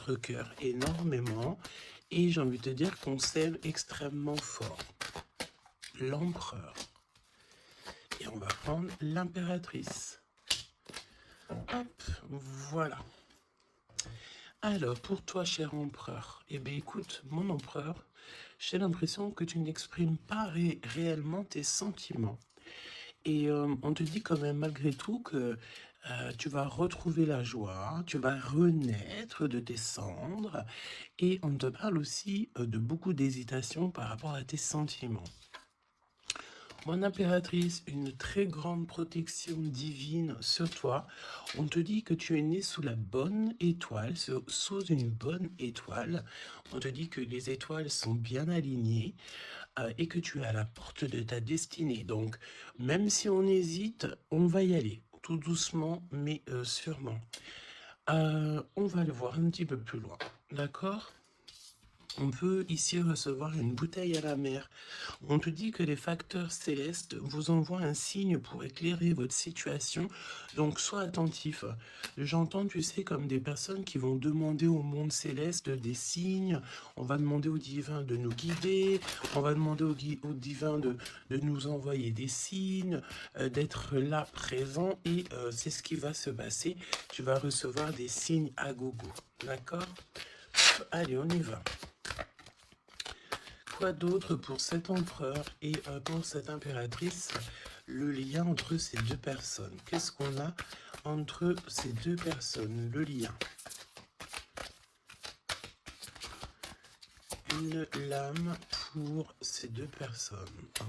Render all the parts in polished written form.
votre cœur énormément et j'ai envie de te dire qu'on s'aime extrêmement fort. L'empereur. Et on va prendre l'impératrice. Hop, voilà. Alors, pour toi, cher empereur, eh bien, écoute, mon empereur, j'ai l'impression que tu n'exprimes pas réellement tes sentiments. Et on te dit quand même, malgré tout, que tu vas retrouver la joie, tu vas renaître de tes cendres, et on te parle aussi de beaucoup d'hésitation par rapport à tes sentiments. Mon impératrice, une très grande protection divine sur toi. On te dit que tu es né sous la bonne étoile, sous une bonne étoile. On te dit que les étoiles sont bien alignées et que tu es à la porte de ta destinée. Donc, même si on hésite, on va y aller, tout doucement, mais sûrement. On va le voir un petit peu plus loin, d'accord ? On peut ici recevoir une bouteille à la mer. On te dit que les facteurs célestes vous envoient un signe pour éclairer votre situation. Donc, sois attentif. J'entends, tu sais, comme des personnes qui vont demander au monde céleste des signes. On va demander au divin de nous guider. On va demander au divin de nous envoyer des signes, d'être là, présent. Et c'est ce qui va se passer. Tu vas recevoir des signes à gogo. D'accord ? Allez, on y va. Quoi d'autre pour cet empereur et pour cette impératrice, le lien entre ces deux personnes? Qu'est-ce qu'on a entre ces deux personnes? Le lien. Une lame pour ces deux personnes. Hop.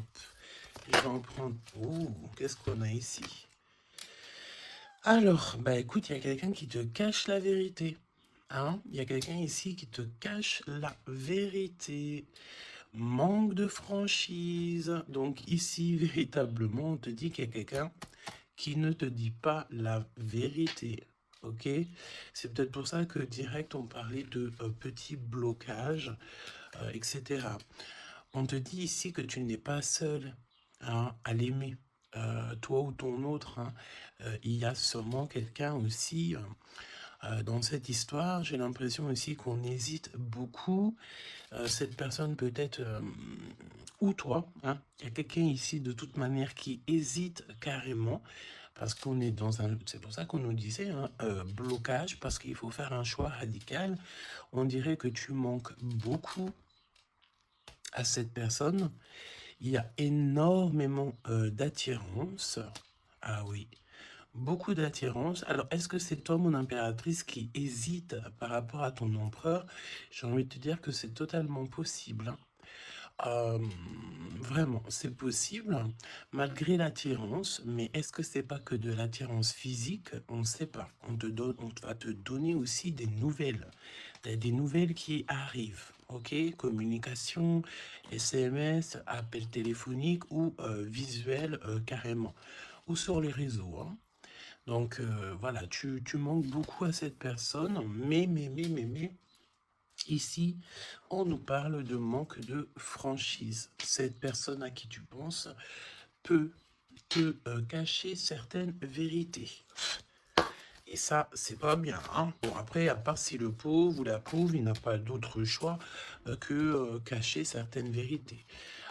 Je vais en prendre... Oh, qu'est-ce qu'on a ici? Alors, bah écoute, il y a quelqu'un qui te cache la vérité. Hein? Il y a quelqu'un ici qui te cache la vérité. Manque de franchise. Donc ici, véritablement, on te dit qu'il y a quelqu'un qui ne te dit pas la vérité. Ok? C'est peut-être pour ça que direct, on parlait de petits blocages, etc. On te dit ici que tu n'es pas seul hein, à l'aimer. Toi ou ton autre, hein, il y a sûrement quelqu'un aussi... dans cette histoire, j'ai l'impression aussi qu'on hésite beaucoup. Cette personne peut être, ou toi, hein, il y a quelqu'un ici de toute manière qui hésite carrément, parce qu'on est dans un... C'est pour ça qu'on nous disait, hein, blocage, parce qu'il faut faire un choix radical. On dirait que tu manques beaucoup à cette personne. Il y a énormément d'attirance. Ah oui. Beaucoup d'attirance. Alors, est-ce que c'est toi, mon impératrice, qui hésite par rapport à ton empereur? J'ai envie de te dire que c'est totalement possible. Hein. Vraiment, c'est possible, malgré l'attirance, mais est-ce que c'est pas que de l'attirance physique? On ne sait pas. On va te donner aussi des nouvelles qui arrivent. Ok, communication, SMS, appel téléphonique ou visuel carrément, ou sur les réseaux. Hein. Donc voilà, tu manques beaucoup à cette personne, mais, ici, on nous parle de manque de franchise. Cette personne à qui tu penses peut te cacher certaines vérités. Et ça, c'est pas bien. Hein. Bon, après, à part si le pauvre ou la pauvre, il n'a pas d'autre choix que cacher certaines vérités.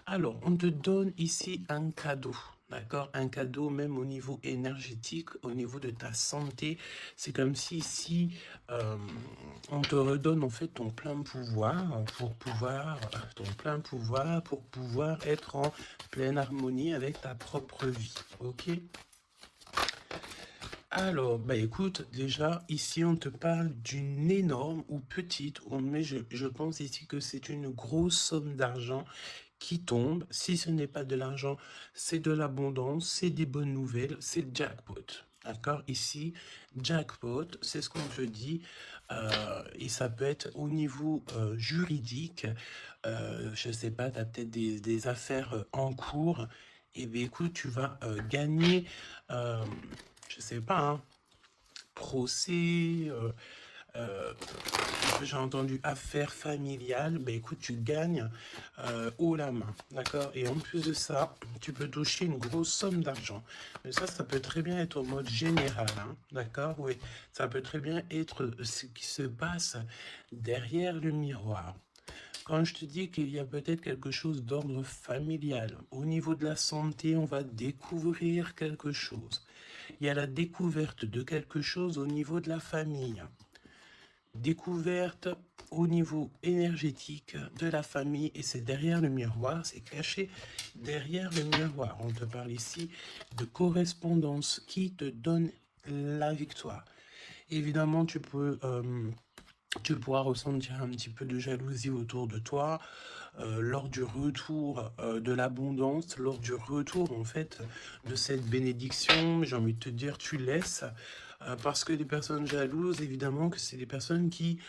Alors, on te donne ici un cadeau. D'accord? Un cadeau même au niveau énergétique, au niveau de ta santé. C'est comme si ici, on te redonne en fait ton plein pouvoir pour pouvoir, être en pleine harmonie avec ta propre vie. Ok? Alors, bah écoute, déjà, ici, on te parle d'une énorme ou petite, mais je pense ici que c'est une grosse somme d'argent qui tombe. Si ce n'est pas de l'argent, c'est de l'abondance, c'est des bonnes nouvelles, c'est le jackpot. D'accord? Ici, jackpot, c'est ce qu'on te dit. Et ça peut être au niveau juridique. Je ne sais pas, tu as peut-être des affaires en cours. Et bien écoute, tu vas gagner, je ne sais pas, hein, procès, j'ai entendu affaires familiales, ben écoute, tu gagnes haut la main, d'accord? Et en plus de ça, tu peux toucher une grosse somme d'argent. Mais ça peut très bien être au mode général, hein, d'accord? Oui, ça peut très bien être ce qui se passe derrière le miroir. Quand je te dis qu'il y a peut-être quelque chose d'ordre familial, au niveau de la santé, on va découvrir quelque chose. Il y a la découverte de quelque chose au niveau de la famille. Découverte au niveau énergétique de la famille, et c'est derrière le miroir, c'est caché derrière le miroir. On te parle ici de correspondance qui te donne la victoire. Évidemment, tu pourras ressentir un petit peu de jalousie autour de toi lors du retour de l'abondance, lors du retour en fait de cette bénédiction. J'ai envie de te dire, tu laisses parce que les personnes jalouses, évidemment que c'est des personnes qui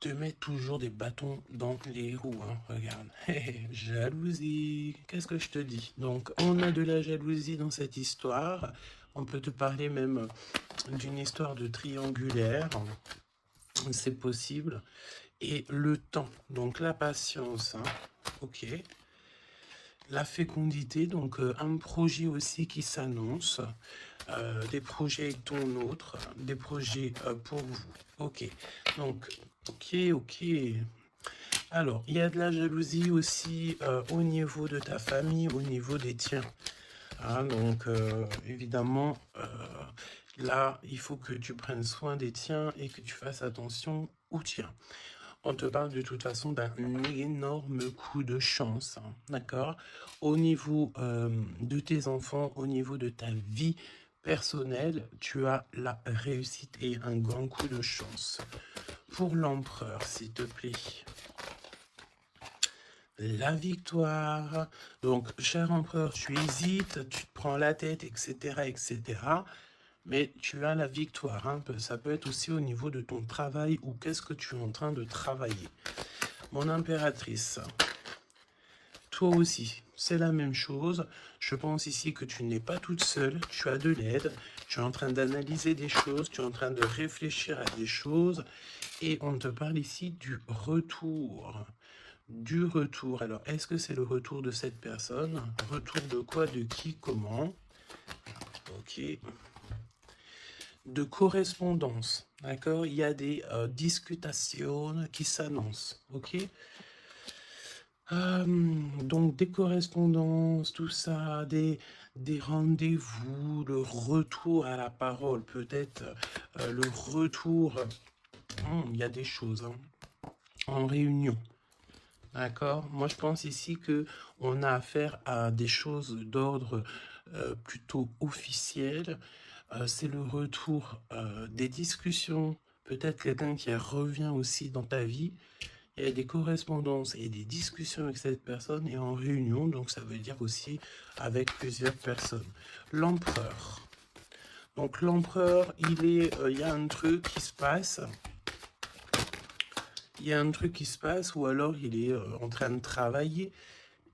te mettent toujours des bâtons dans les roues, hein. Regarde, jalousie, qu'est-ce que je te dis? Donc on a de la jalousie dans cette histoire. On peut te parler même d'une histoire de triangulaire, c'est possible. Et le temps, donc la patience, hein. Ok. La fécondité, donc un projet aussi qui s'annonce, des projets avec ton autre, des projets pour vous. Ok, donc, ok. Alors, il y a de la jalousie aussi au niveau de ta famille, au niveau des tiens. Hein, donc, évidemment, là, il faut que tu prennes soin des tiens et que tu fasses attention aux tiens. On te parle de toute façon d'un énorme coup de chance, hein, d'accord? Au niveau de tes enfants, au niveau de ta vie personnelle, tu as la réussite et un grand coup de chance. Pour l'empereur, s'il te plaît. La victoire. Donc, cher empereur, tu hésites, tu te prends la tête, etc., etc. Mais tu as la victoire, hein. Ça peut être aussi au niveau de ton travail ou qu'est-ce que tu es en train de travailler. Mon impératrice, toi aussi, c'est la même chose. Je pense ici que tu n'es pas toute seule, tu as de l'aide, tu es en train d'analyser des choses, tu es en train de réfléchir à des choses, et on te parle ici du retour. Du retour. Alors, est-ce que c'est le retour de cette personne? Retour de quoi? De qui? Comment? Ok. De correspondance, d'accord? Il y a des discutations qui s'annoncent, ok? Donc des correspondances, tout ça, des rendez-vous, le retour à la parole, peut-être le retour, il y a des choses, hein, en réunion, d'accord? Moi je pense ici que on a affaire à des choses d'ordre plutôt officiel. C'est le retour des discussions, peut-être quelqu'un qui revient aussi dans ta vie. Il y a des correspondances et des discussions avec cette personne et en réunion, donc ça veut dire aussi avec plusieurs personnes. L'empereur. Donc l'empereur, il y a un truc qui se passe. Il y a un truc qui se passe ou alors il est en train de travailler.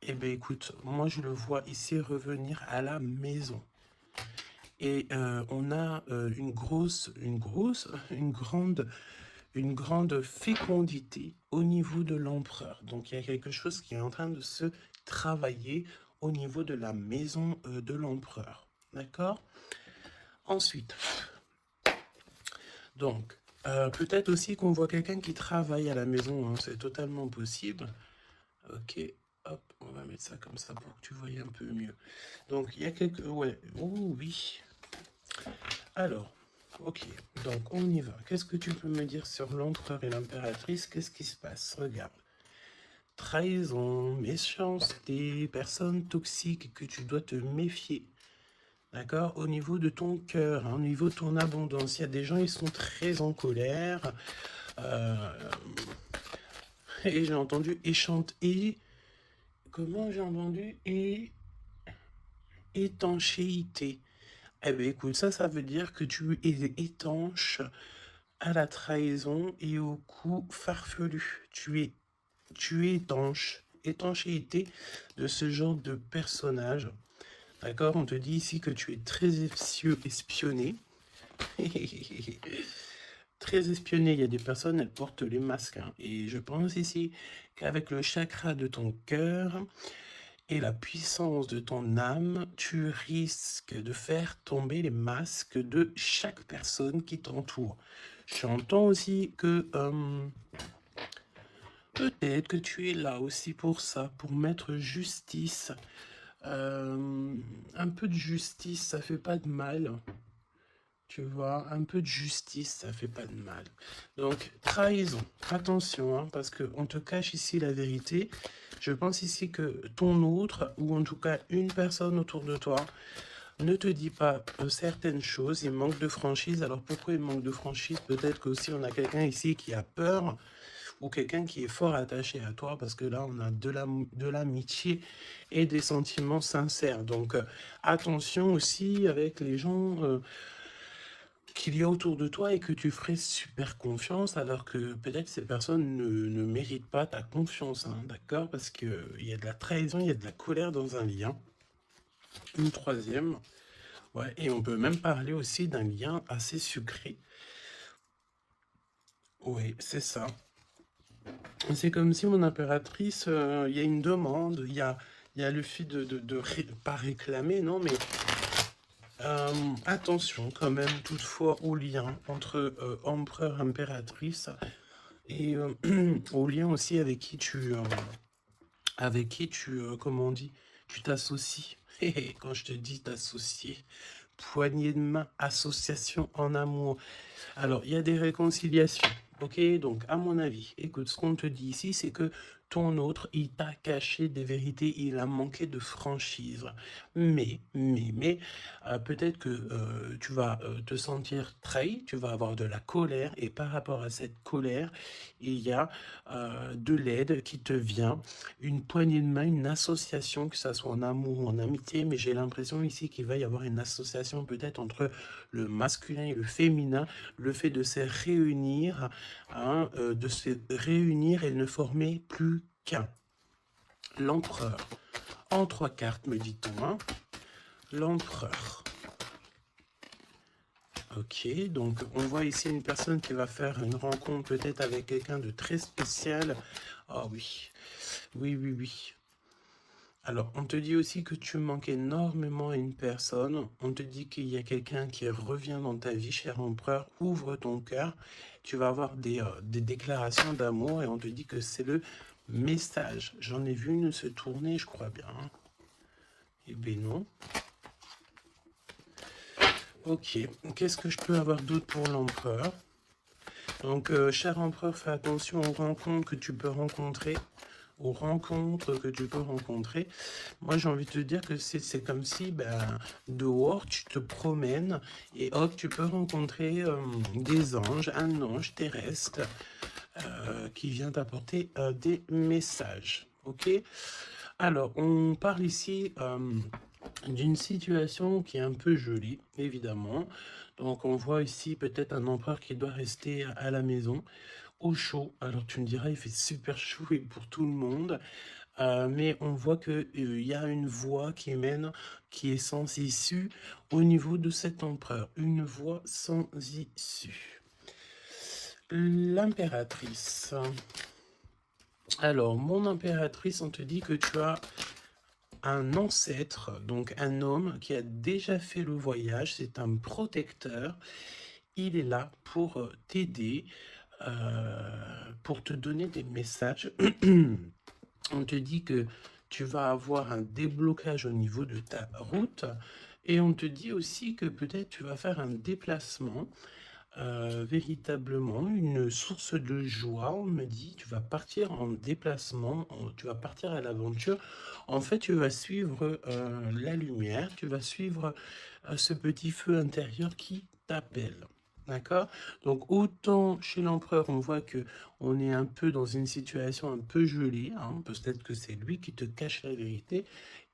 Eh bien écoute, moi je le vois ici revenir à la maison. Et on a une grande fécondité au niveau de l'empereur. Donc il y a quelque chose qui est en train de se travailler au niveau de la maison de l'empereur. D'accord? Ensuite, donc, peut-être aussi qu'on voit quelqu'un qui travaille à la maison, hein, c'est totalement possible. Ok, hop, on va mettre ça comme ça pour que tu voyes un peu mieux. Donc, il y a quelques... Ouais, oh oui. Alors, ok, donc on y va. Qu'est-ce que tu peux me dire sur l'empereur et l'impératrice? Qu'est-ce qui se passe? Regarde. Trahison, méchanceté, personnes toxiques que tu dois te méfier. D'accord? Au niveau de ton cœur, hein, au niveau de ton abondance, il y a des gens, ils sont très en colère. Et j'ai entendu et comment j'ai entendu étanchéité. Eh bien, écoute, ça veut dire que tu es étanche à la trahison et au coup farfelu. Tu es étanche. Étanchéité de ce genre de personnage. D'accord? On te dit ici que tu es très espionné. très espionné. Il y a des personnes, elles portent les masques, hein. Et je pense ici qu'avec le chakra de ton cœur et la puissance de ton âme, tu risques de faire tomber les masques de chaque personne qui t'entoure. J'entends aussi que peut-être que tu es là aussi pour ça, pour mettre justice. Un peu de justice, ça fait pas de mal. Tu vois, un peu de justice, ça fait pas de mal. Donc, trahison, attention, hein, parce qu'on te cache ici la vérité. Je pense ici que ton autre, ou en tout cas une personne autour de toi, ne te dit pas certaines choses. Il manque de franchise. Alors, pourquoi il manque de franchise? Peut-être qu'aussi on a quelqu'un ici qui a peur, ou quelqu'un qui est fort attaché à toi, parce que là, on a de l'amitié et des sentiments sincères. Donc, attention aussi avec les gens qu'il y a autour de toi et que tu ferais super confiance, alors que peut-être ces personnes ne méritent pas ta confiance, hein, d'accord? Parce qu'il y a de la trahison, il y a de la colère dans un lien. Une troisième, ouais, et on peut même parler aussi d'un lien assez sucré. Oui, c'est ça. C'est comme si mon impératrice, il y a une demande, il y a le fait pas réclamer, non, mais attention quand même toutefois au lien entre empereur, impératrice et au lien aussi avec qui tu, comment on dit, tu t'associes. Quand je te dis t'associer, poignée de main, association en amour. Alors, il y a des réconciliations, ok? Donc, à mon avis, écoute, ce qu'on te dit ici, c'est que ton autre, il t'a caché des vérités, il a manqué de franchise. Mais, peut-être que tu vas te sentir trahi, tu vas avoir de la colère, et par rapport à cette colère, il y a de l'aide qui te vient, une poignée de main, une association, que ça soit en amour ou en amitié, mais j'ai l'impression ici qu'il va y avoir une association peut-être entre le masculin et le féminin, le fait de se réunir, hein, et ne former plus qu'un. L'empereur. En 3 cartes, me dit-on, hein. L'empereur. Ok, donc on voit ici une personne qui va faire une rencontre peut-être avec quelqu'un de très spécial. Ah oui, oui, oui, oui. Alors, on te dit aussi que tu manques énormément à une personne. On te dit qu'il y a quelqu'un qui revient dans ta vie, cher empereur. Ouvre ton cœur. Tu vas avoir des déclarations d'amour et on te dit que c'est le message. J'en ai vu une se tourner, je crois bien, hein. Eh bien non. Ok, qu'est-ce que je peux avoir d'autre pour l'empereur? Donc, cher empereur, fais attention aux rencontres que tu peux rencontrer. Aux rencontres que tu peux rencontrer. Moi, j'ai envie de te dire que c'est comme si, ben, dehors, tu te promènes et hop, tu peux rencontrer des anges, un ange terrestre qui vient t'apporter des messages. Ok? Alors, on parle ici d'une situation qui est un peu jolie, évidemment. Donc, on voit ici peut-être un empereur qui doit rester à la maison, au chaud. Alors, tu me diras, il fait super chaud et pour tout le monde. Mais on voit que il y a une voie qui mène, qui est sans issue au niveau de cet empereur. Une voie sans issue. L'impératrice. Alors, mon impératrice, on te dit que tu as un ancêtre, donc un homme qui a déjà fait le voyage, c'est un protecteur. Il est là pour t'aider, pour te donner des messages. On te dit que tu vas avoir un déblocage au niveau de ta route et on te dit aussi que peut-être tu vas faire un déplacement, véritablement une source de joie. On me dit tu vas partir en déplacement, tu vas partir à l'aventure. En fait, tu vas suivre la lumière, tu vas suivre ce petit feu intérieur qui t'appelle. D'accord? Donc autant chez l'empereur, on voit que on est un peu dans une situation un peu gelée, hein, peut-être que c'est lui qui te cache la vérité.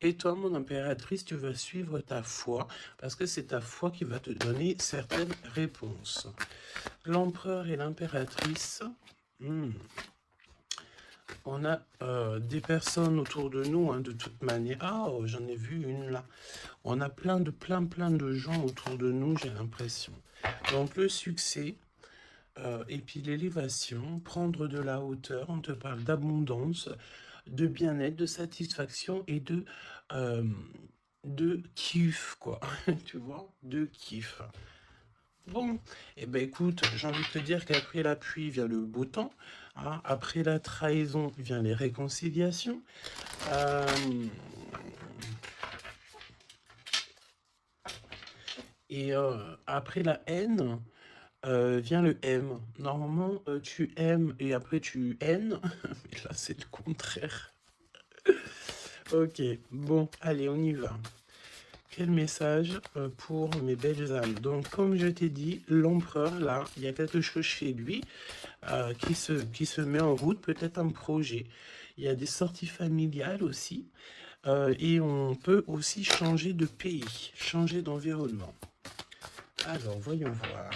Et toi, mon impératrice, tu vas suivre ta foi, parce que c'est ta foi qui va te donner certaines réponses. L'empereur et l'impératrice, on a des personnes autour de nous, hein, de toute manière. Ah, oh, j'en ai vu une là. On a plein de gens autour de nous, j'ai l'impression. Donc le succès, Et puis l'élévation, prendre de la hauteur, on te parle d'abondance, de bien-être, de satisfaction et euh, de kiff, quoi. Tu vois, de kiff. Bon, eh ben écoute, j'ai envie de te dire qu'après la pluie vient le beau temps, hein. Après la trahison vient les réconciliations. Euh, et après la haine vient le M. Normalement, tu aimes et après tu haines. Mais là, c'est le contraire. Ok, bon, allez, on y va. Quel message pour mes belles âmes. Donc, comme je t'ai dit, l'empereur, là, il y a quelque chose chez lui qui se met en route, peut-être un projet. Il y a des sorties familiales aussi. Et on peut aussi changer de pays, changer d'environnement. Alors, voyons voir.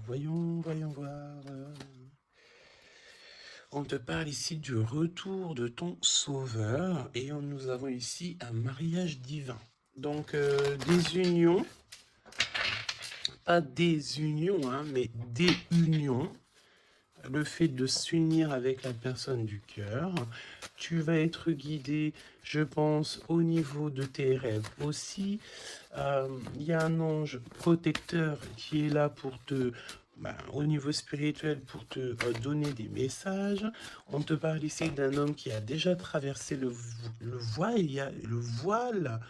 Voyons voir. On te parle ici du retour de ton sauveur et nous avons ici un mariage divin. Donc, des unions, pas des unions, hein, mais des unions. Le fait de s'unir avec la personne du cœur. Tu vas être guidé, je pense, au niveau de tes rêves aussi. Il y a un ange protecteur qui est là pour te, au niveau spirituel, pour te donner des messages. On te parle ici d'un homme qui a déjà traversé le voile, il y a le voile,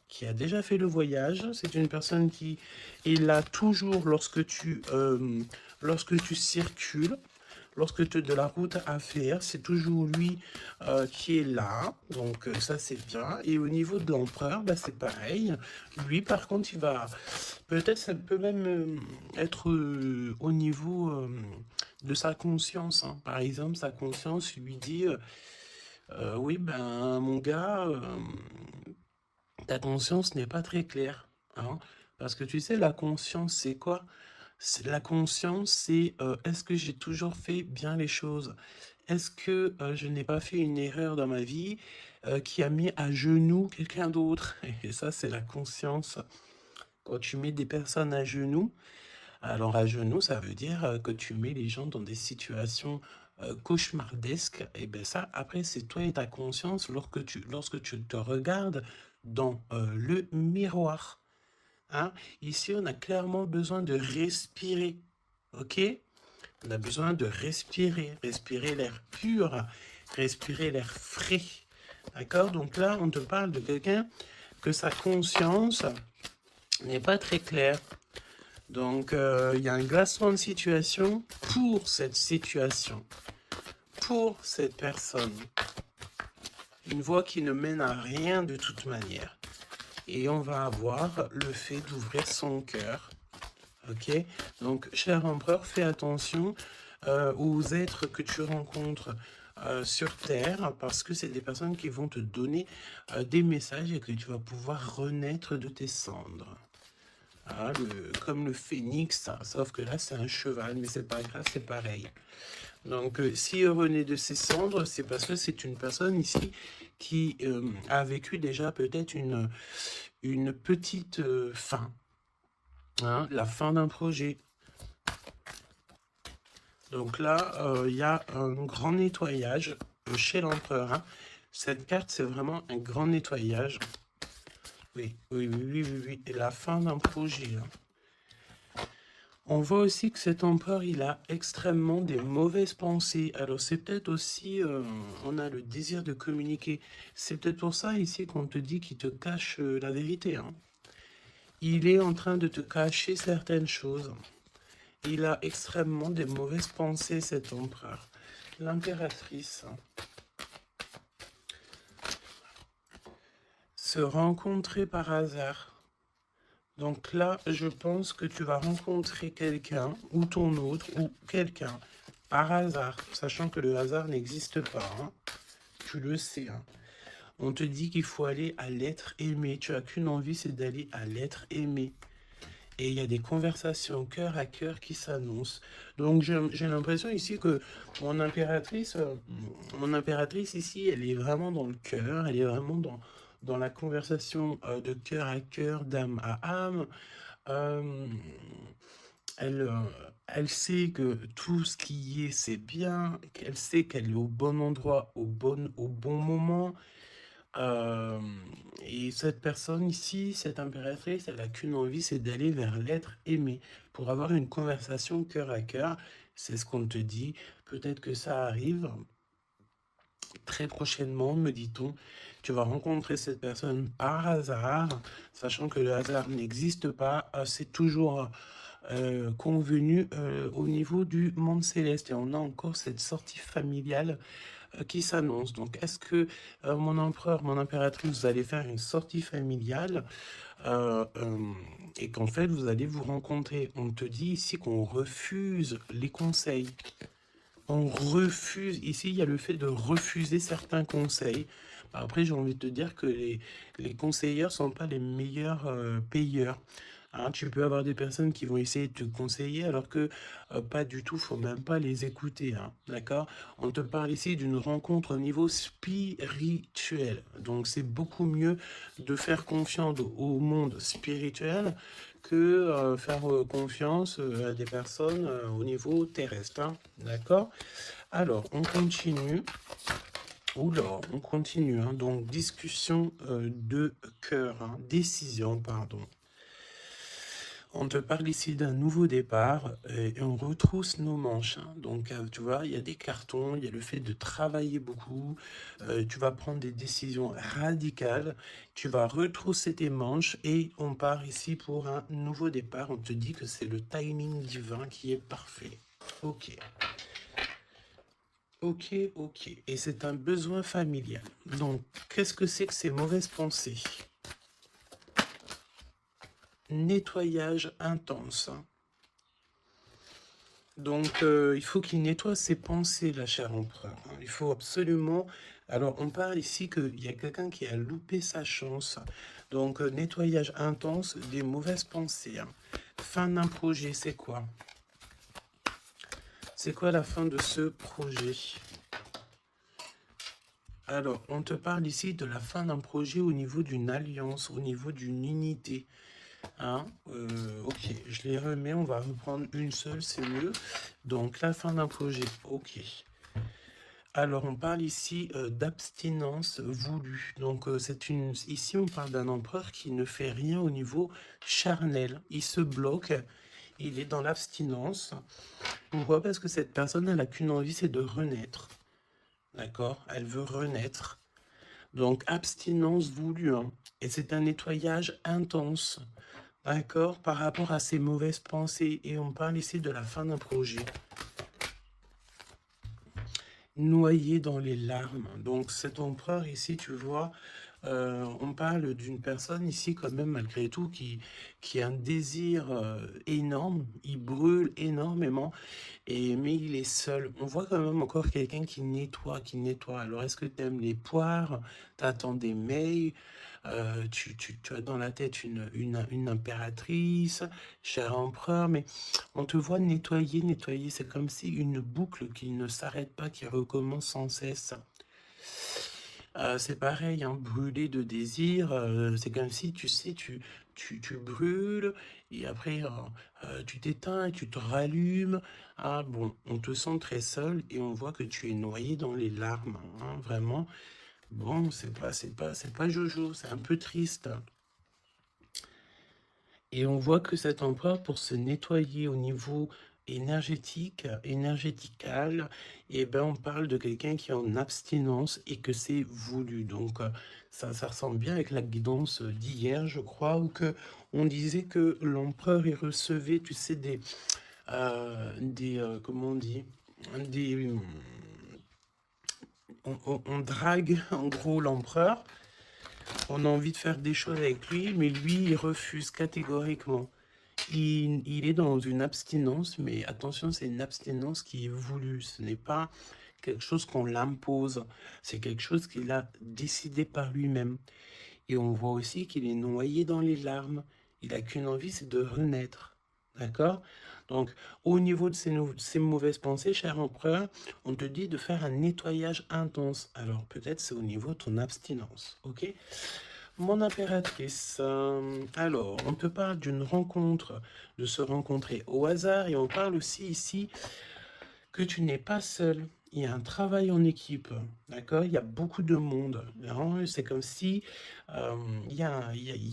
qui a déjà fait le voyage. C'est une personne qui est là toujours lorsque tu circules. Lorsque tu as de la route à faire, c'est toujours lui qui est là. Donc ça, c'est bien. Et au niveau de l'empereur, bah, c'est pareil. Lui, par contre, il va... Peut-être ça peut même être au niveau de sa conscience, hein. Par exemple, sa conscience lui dit, oui, ben, mon gars, ta conscience n'est pas très claire, hein. Parce que tu sais, la conscience, c'est quoi? La conscience, c'est est-ce que j'ai toujours fait bien les choses? Est-ce que je n'ai pas fait une erreur dans ma vie qui a mis à genoux quelqu'un d'autre? Et ça, c'est la conscience. Quand tu mets des personnes à genoux, alors à genoux, ça veut dire que tu mets les gens dans des situations cauchemardesques. Et bien ça, après, c'est toi et ta conscience lorsque tu te regardes dans le miroir, hein. Ici, on a clairement besoin de respirer, ok? On a besoin de respirer l'air pur, respirer l'air frais, d'accord? Donc là, on te parle de quelqu'un que sa conscience n'est pas très claire. Donc, il y a un glacement de situation pour cette situation, pour cette personne. Une voie qui ne mène à rien de toute manière. Et on va avoir le fait d'ouvrir son cœur. Ok? Donc, cher empereur, fais attention aux êtres que tu rencontres sur Terre, parce que c'est des personnes qui vont te donner des messages et que tu vas pouvoir renaître de tes cendres. Ah, comme le phénix, hein, sauf que là c'est un cheval, mais c'est pas grave, c'est pareil. Donc, s'il renaît de ses cendres, c'est parce que c'est une personne ici qui a vécu déjà peut-être une petite fin, hein, la fin d'un projet. Donc là, il y a un grand nettoyage chez l'empereur, hein. Cette carte, c'est vraiment un grand nettoyage. Oui, oui, oui, oui, oui, oui. Et la fin d'un projet, hein. On voit aussi que cet empereur, il a extrêmement des mauvaises pensées. Alors c'est peut-être aussi, on a le désir de communiquer. C'est peut-être pour ça ici qu'on te dit qu'il te cache la vérité, hein. Il est en train de te cacher certaines choses. Il a extrêmement des mauvaises pensées, cet empereur. L'impératrice. Se rencontrer par hasard. Donc là, je pense que tu vas rencontrer quelqu'un, ou ton autre, ou quelqu'un, par hasard, sachant que le hasard n'existe pas, hein. Tu le sais, hein. On te dit qu'il faut aller à l'être aimé. Tu n'as qu'une envie, c'est d'aller à l'être aimé. Et il y a des conversations cœur à cœur qui s'annoncent. Donc j'ai l'impression ici que mon impératrice ici, elle est vraiment dans le cœur, elle est vraiment dans la conversation de cœur à cœur, d'âme à âme. Euh, Elle, elle sait que tout ce qui est, c'est bien, qu'elle sait qu'elle est au bon endroit, au bon moment. Euh, et cette personne ici, cette impératrice, elle n'a qu'une envie, c'est d'aller vers l'être aimé, pour avoir une conversation cœur à cœur. C'est ce qu'on te dit. Peut-être que ça arrive très prochainement, me dit-on. Tu vas rencontrer cette personne par hasard, sachant que le hasard n'existe pas. C'est toujours convenu au niveau du monde céleste. Et on a encore cette sortie familiale qui s'annonce. Donc, est-ce que mon empereur, mon impératrice, vous allez faire une sortie familiale euh, euh, et qu'en fait, vous allez vous rencontrer? On te dit ici qu'on refuse les conseils. On refuse. Ici, il y a le fait de refuser certains conseils. Après, j'ai envie de te dire que les conseilleurs sont pas les meilleurs payeurs. Hein, tu peux avoir des personnes qui vont essayer de te conseiller alors que pas du tout, faut même pas les écouter. Hein, d'accord? On te parle ici d'une rencontre au niveau spirituel. Donc c'est beaucoup mieux de faire confiance au monde spirituel que faire confiance à des personnes au niveau terrestre. Hein, d'accord? Alors, on continue. Oula, on continue. Hein, donc, discussion de cœur, hein, décision, pardon. On te parle ici d'un nouveau départ et on retrousse nos manches. Hein. Donc, tu vois, il y a des cartons, il y a le fait de travailler beaucoup. Tu vas prendre des décisions radicales. Tu vas retrousser tes manches et on part ici pour un nouveau départ. On te dit que c'est le timing divin qui est parfait. Ok. Ok, ok. Et c'est un besoin familial. Donc, qu'est-ce que c'est que ces mauvaises pensées? Nettoyage intense. Hein. Donc, il faut qu'il nettoie ses pensées, la chère empereur. Hein. Il faut absolument... Alors, on parle ici qu'il y a quelqu'un qui a loupé sa chance. Donc, nettoyage intense des mauvaises pensées. Hein. Fin d'un projet, c'est quoi? C'est quoi la fin de ce projet? Alors, on te parle ici de la fin d'un projet au niveau d'une alliance, au niveau d'une unité. Hein, ok, je les remets, on va reprendre une seule, c'est mieux. Donc, la fin d'un projet, ok. Alors, on parle ici d'abstinence voulue. Donc, ici, on parle d'un empereur qui ne fait rien au niveau charnel. Il se bloque, il est dans l'abstinence. Pourquoi? Parce que cette personne, elle n'a qu'une envie, c'est de renaître. D'accord? Elle veut renaître. Donc, abstinence voulue. Hein. Et c'est un nettoyage intense. D'accord? Par rapport à ses mauvaises pensées. Et on parle ici de la fin d'un projet. Noyé dans les larmes. Donc, cet empereur ici, tu vois, on parle d'une personne ici quand même malgré tout qui a un désir énorme, il brûle énormément, mais il est seul. On voit quand même encore quelqu'un qui nettoie, qui nettoie. Alors est-ce que tu aimes les poires? T'attends des mails? Tu as dans la tête une impératrice, cher empereur, mais on te voit nettoyer, nettoyer. C'est comme si une boucle qui ne s'arrête pas, qui recommence sans cesse. C'est pareil, hein, brûler de désir, c'est comme si, tu sais, tu brûles et après, tu t'éteins et tu te rallumes. Ah bon, on te sent très seul et on voit que tu es noyé dans les larmes, hein, vraiment. Bon, c'est pas Jojo, c'est un peu triste. Et on voit que cet emploi, pour se nettoyer au niveau énergétique, énergétical, et ben on parle de quelqu'un qui est en abstinence et que c'est voulu. Donc ça ressemble bien avec la guidance d'hier, je crois, où que on disait que l'empereur il recevait, tu sais, comment on dit, des, on drague en gros l'empereur. On a envie de faire des choses avec lui, mais lui, il refuse catégoriquement. Il est dans une abstinence, mais attention, c'est une abstinence qui est voulue. Ce n'est pas quelque chose qu'on l'impose. C'est quelque chose qu'il a décidé par lui-même. Et on voit aussi qu'il est noyé dans les larmes. Il n'a qu'une envie, c'est de renaître. D'accord? Donc, au niveau de ces mauvaises pensées, cher empereur, on te dit de faire un nettoyage intense. Alors, peut-être c'est au niveau de ton abstinence. Ok? Mon impératrice, alors, on te parle d'une rencontre, de se rencontrer au hasard, et on parle aussi ici que tu n'es pas seul. Il y a un travail en équipe, d'accord? Il y a beaucoup de monde, hein. C'est comme si il y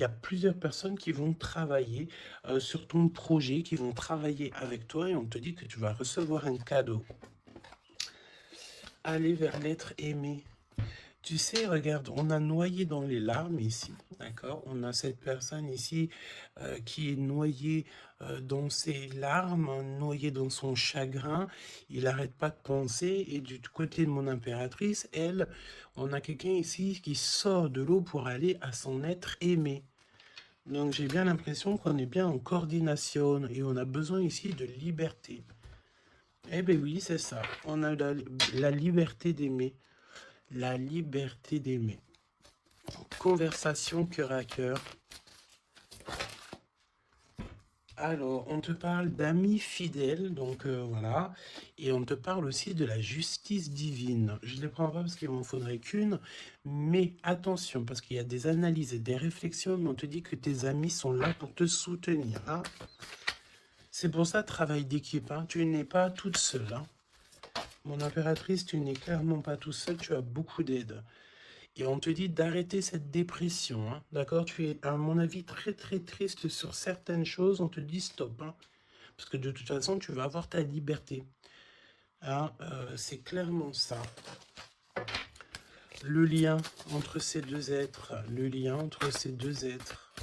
a plusieurs personnes qui vont travailler sur ton projet, qui vont travailler avec toi, et on te dit que tu vas recevoir un cadeau. Aller vers l'être aimé. Tu sais, regarde, on a noyé dans les larmes ici, d'accord? On a cette personne ici qui est noyée dans ses larmes, noyée dans son chagrin. Il n'arrête pas de penser. Et du côté de mon impératrice, elle, on a quelqu'un ici qui sort de l'eau pour aller à son être aimé. Donc j'ai bien l'impression qu'on est bien en coordination et on a besoin ici de liberté. Eh bien oui, c'est ça. On a la liberté d'aimer. La liberté d'aimer. Conversation cœur à cœur. Alors, on te parle d'amis fidèles, donc voilà. Et on te parle aussi de la justice divine. Je ne les prends pas parce qu'il m'en faudrait qu'une, mais attention, parce qu'il y a des analyses et des réflexions, mais on te dit que tes amis sont là pour te soutenir, hein. C'est pour ça, travail d'équipe, hein. Tu n'es pas toute seule, hein. Mon impératrice, tu n'es clairement pas toute seule, tu as beaucoup d'aide. Et on te dit d'arrêter cette dépression, hein, d'accord? Tu es, à mon avis, très très triste sur certaines choses. On te dit stop, hein, parce que de toute façon, tu vas avoir ta liberté. Hein, c'est clairement ça. Le lien entre ces deux êtres, le lien entre ces deux êtres.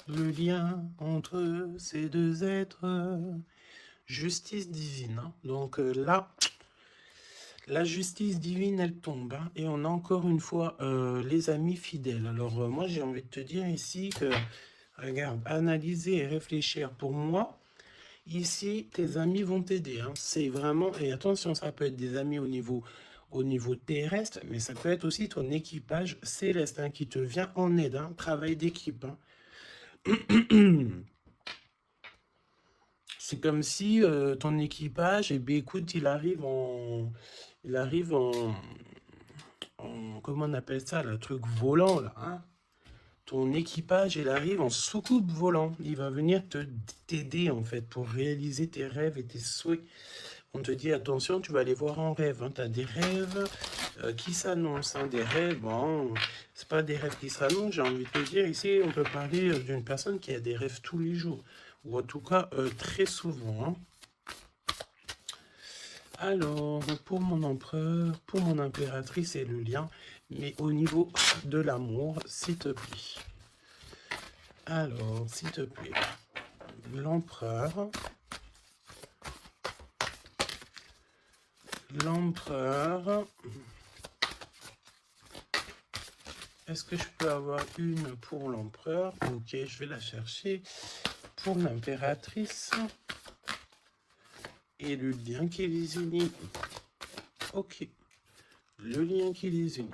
Le lien entre ces deux êtres. Justice divine, hein. Donc là... La justice divine, elle tombe, hein, et on a encore une fois les amis fidèles. Alors moi, j'ai envie de te dire ici que, regarde, analyser et réfléchir. Pour moi, ici, tes amis vont t'aider, hein. C'est vraiment, et attention, ça peut être des amis au niveau terrestre, mais ça peut être aussi ton équipage céleste, hein, qui te vient en aide, hein, travail d'équipe, hein. C'est comme si ton équipage, eh bien, écoute, il arrive comment on appelle ça, le truc volant, là, hein? Ton équipage, il arrive en soucoupe volant. Il va venir t'aider, en fait, pour réaliser tes rêves et tes souhaits. On te dit, attention, tu vas les voir en rêve, hein. Tu as des rêves qui s'annoncent, hein. Des rêves, bon, c'est pas des rêves qui s'annoncent, j'ai envie de te dire. Ici, on peut parler d'une personne qui a des rêves tous les jours, ou en tout cas, très souvent, hein. Alors, pour mon empereur, pour mon impératrice et le lien, mais au niveau de l'amour, s'il te plaît. Alors, s'il te plaît, l'empereur. L'empereur. Est-ce que je peux avoir une pour l'empereur? Ok, je vais la chercher. Pour l'impératrice. Et le lien qui les unit. Ok. Le lien qui les unit.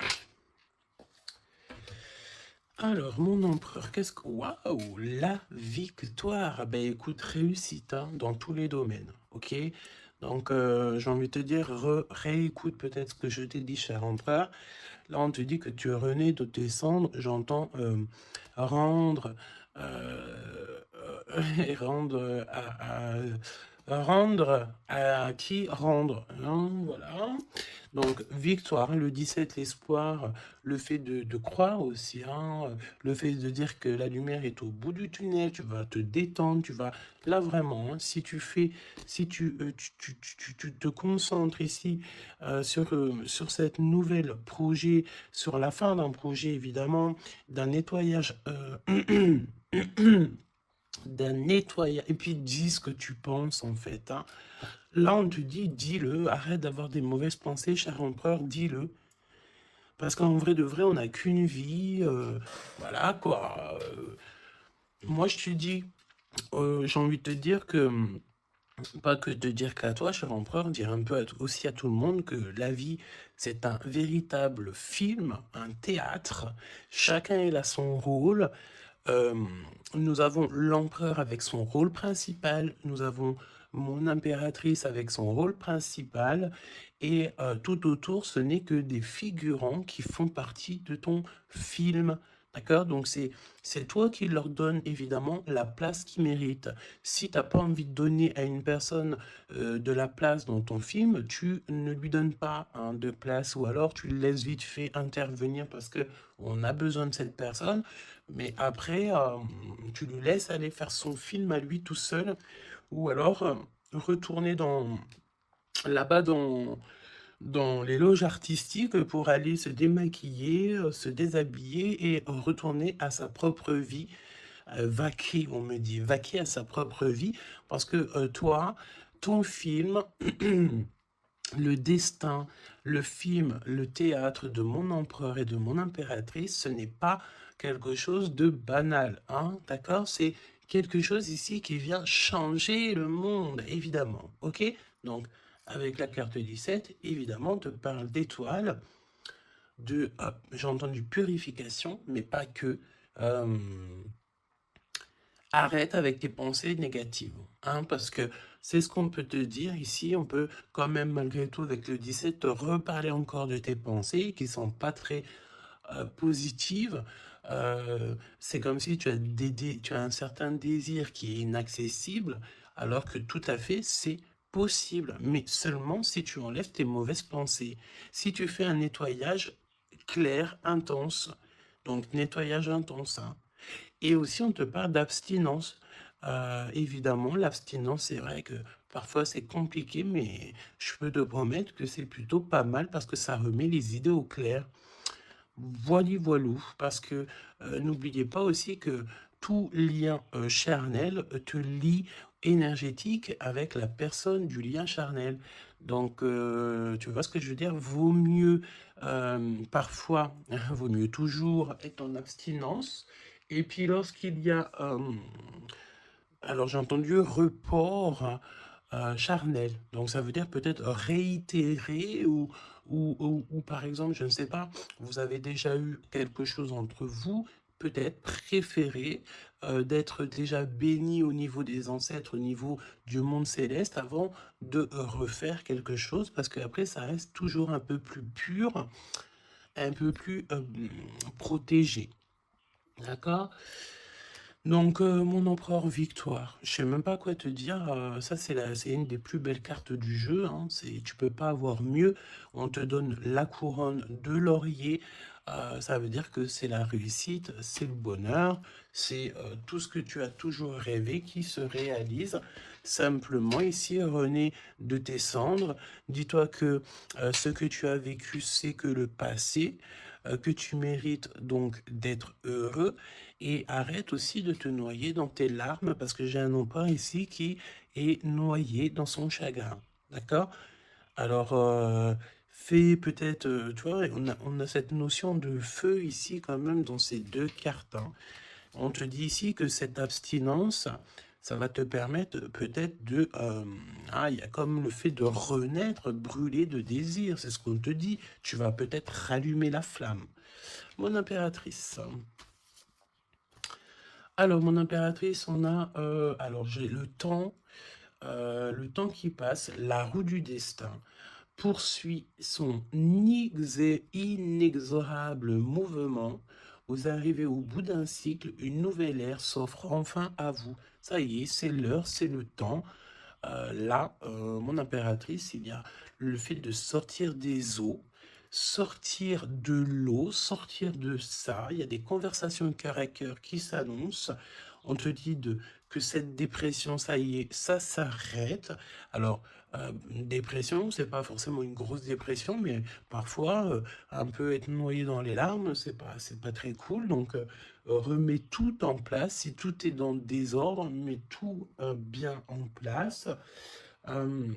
Alors, mon empereur, qu'est-ce que... Waouh, la victoire. Ben écoute, réussite, hein, dans tous les domaines, ok? Donc, j'ai envie de te dire, réécoute peut-être ce que je t'ai dit, cher empereur. Là, on te dit que tu es rené de tes cendres, j'entends rendre... et rendre rendre à qui rendre, hein, voilà. Donc victoire, le 17, l'espoir, le fait de croire aussi, hein, le fait de dire que la lumière est au bout du tunnel, tu vas te détendre, tu vas là vraiment, hein, si tu te concentres ici sur cette nouvelle projet, sur la fin d'un projet évidemment, d'un nettoyage d'un nettoyage, et puis dis ce que tu penses en fait, hein. Là on te dit, dis-le, arrête d'avoir des mauvaises pensées, cher empereur, dis-le. Parce qu'en vrai de vrai, on n'a qu'une vie, voilà quoi. Moi je te dis, j'ai envie de te dire que, pas que de dire qu'à toi, cher empereur, dire un peu aussi à tout le monde que la vie, c'est un véritable film, un théâtre. Chacun il a son rôle. Nous avons l'empereur avec son rôle principal, nous avons mon impératrice avec son rôle principal et tout autour, ce n'est que des figurants qui font partie de ton film. D'accord? Donc c'est toi qui leur donne évidemment la place qu'ils méritent. Si tu n'as pas envie de donner à une personne de la place dans ton film, tu ne lui donnes pas hein, de place ou alors tu le laisses vite fait intervenir parce que on a besoin de cette personne, mais après tu le laisses aller faire son film à lui tout seul ou alors retourner là-bas dans les loges artistiques pour aller se démaquiller, se déshabiller et retourner à sa propre vie, vaquer, on me dit, vaquer à sa propre vie, parce que toi, ton film, le destin, le film, le théâtre de mon empereur et de mon impératrice, ce n'est pas quelque chose de banal, hein, d'accord? C'est quelque chose ici qui vient changer le monde, évidemment, ok? Donc, avec la carte 17, évidemment, on te parle d'étoiles, j'ai entendu purification, mais pas que. Arrête avec tes pensées négatives, hein, parce que c'est ce qu'on peut te dire ici. On peut quand même, malgré tout, avec le 17, te reparler encore de tes pensées qui sont pas très positives. C'est comme si tu as un certain désir qui est inaccessible, alors que tout à fait, c'est possible, mais seulement si tu enlèves tes mauvaises pensées. Si tu fais un nettoyage clair, intense, donc nettoyage intense, hein. Et aussi, on te parle d'abstinence. Évidemment, l'abstinence, c'est vrai que parfois c'est compliqué, mais je peux te promettre que c'est plutôt pas mal parce que ça remet les idées au clair. Voilou, parce que n'oubliez pas aussi que tout lien charnel te lie énergétique avec la personne du lien charnel. Donc, tu vois ce que je veux dire? Vaut mieux parfois, vaut mieux toujours être en abstinence. Et puis lorsqu'il y a, alors j'ai entendu report charnel. Donc ça veut dire peut-être réitérer ou par exemple, je ne sais pas, vous avez déjà eu quelque chose entre vous, peut-être préféré d'être déjà béni au niveau des ancêtres, au niveau du monde céleste avant de refaire quelque chose parce qu'après ça reste toujours un peu plus pur, un peu plus protégé. D'accord? Donc, mon empereur victoire, je sais même pas quoi te dire, ça c'est une des plus belles cartes du jeu, hein, tu peux pas avoir mieux, on te donne la couronne de laurier, ça veut dire que c'est la réussite, c'est le bonheur, c'est tout ce que tu as toujours rêvé qui se réalise. Simplement ici, René, de tes cendres, dis-toi que ce que tu as vécu, c'est que le passé, que tu mérites donc d'être heureux et arrête aussi de te noyer dans tes larmes parce que j'ai un empereur ici qui est noyé dans son chagrin. D'accord? Alors, fais peut-être, tu vois, on a cette notion de feu ici quand même dans ces deux cartes, hein. On te dit ici que cette abstinence, ça va te permettre peut-être de... il y a comme le fait de renaître, brûler de désir, c'est ce qu'on te dit. Tu vas peut-être rallumer la flamme. Mon impératrice. Alors, mon impératrice, on a... alors, j'ai le temps qui passe, la roue du destin poursuit son inexorable mouvement. Vous arrivez au bout d'un cycle, une nouvelle ère s'offre enfin à vous. Ça y est, c'est l'heure, c'est le temps. Là, mon impératrice, il y a le fait de sortir des eaux, sortir de l'eau, sortir de ça. Il y a des conversations cœur à cœur qui s'annoncent. On te dit que cette dépression, ça y est, ça s'arrête. Alors, dépression, c'est pas forcément une grosse dépression, mais parfois, un peu être noyé dans les larmes, c'est pas très cool. Donc, remets tout en place. Si tout est dans le désordre, mets tout bien en place. Euh,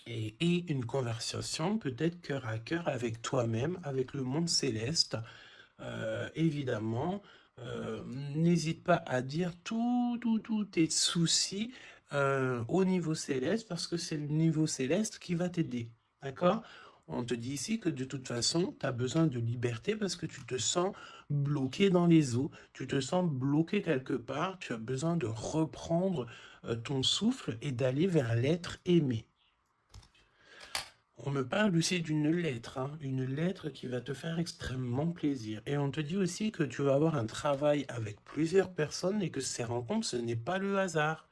et une conversation peut-être cœur à cœur avec toi-même, avec le monde céleste. Évidemment, n'hésite pas à dire tous tes soucis au niveau céleste parce que c'est le niveau céleste qui va t'aider. D'accord? On te dit ici que de toute façon, tu as besoin de liberté parce que tu te sens bloqué dans les eaux, tu te sens bloqué quelque part, tu as besoin de reprendre ton souffle et d'aller vers l'être aimé. On me parle aussi d'une lettre, hein, une lettre qui va te faire extrêmement plaisir. Et on te dit aussi que tu vas avoir un travail avec plusieurs personnes et que ces rencontres, ce n'est pas le hasard.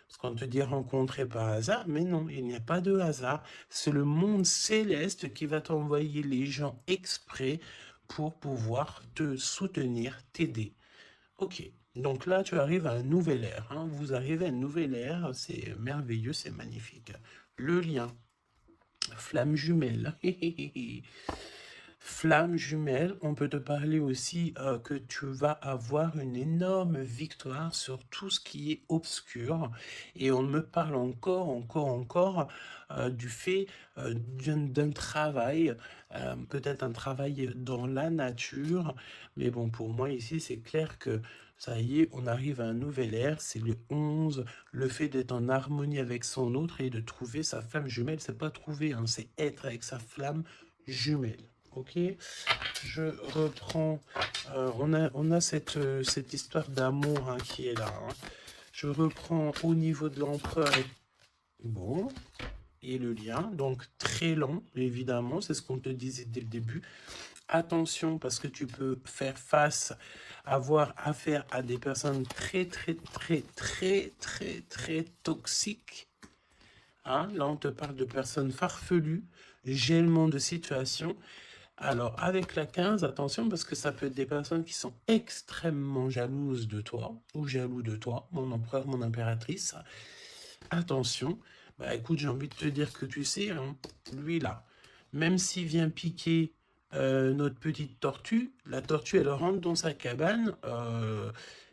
Parce qu'on te dit rencontrer par hasard, mais non, il n'y a pas de hasard. C'est le monde céleste qui va t'envoyer les gens exprès pour pouvoir te soutenir, t'aider. Ok, donc là, tu arrives à un nouvel ère, hein. Vous arrivez à une nouvelle ère, c'est merveilleux, c'est magnifique. Le lien. Flamme jumelle. Flamme jumelle, on peut te parler aussi que tu vas avoir une énorme victoire sur tout ce qui est obscur. Et on me parle encore du fait d'un travail, peut-être un travail dans la nature. Mais bon, pour moi ici, c'est clair que ça y est, on arrive à un nouvel ère, c'est le 11, le fait d'être en harmonie avec son autre et de trouver sa flamme jumelle, c'est pas trouver, hein, c'est être avec sa flamme jumelle. Ok, je reprends, on a cette histoire d'amour hein, qui est là. Hein. Je reprends au niveau de l'empereur, bon, et le lien, donc très long, évidemment, c'est ce qu'on te disait dès le début. Attention, parce que tu peux faire face, avoir affaire à des personnes très toxiques. Hein, là, on te parle de personnes farfelues, gèlement de situation. Alors, avec la 15, attention, parce que ça peut être des personnes qui sont extrêmement jalouses de toi, ou jaloux de toi, mon empereur, mon impératrice. Attention, bah écoute, j'ai envie de te dire que tu sais, hein, lui là, même s'il vient piquer notre petite tortue, la tortue, elle rentre dans sa cabane,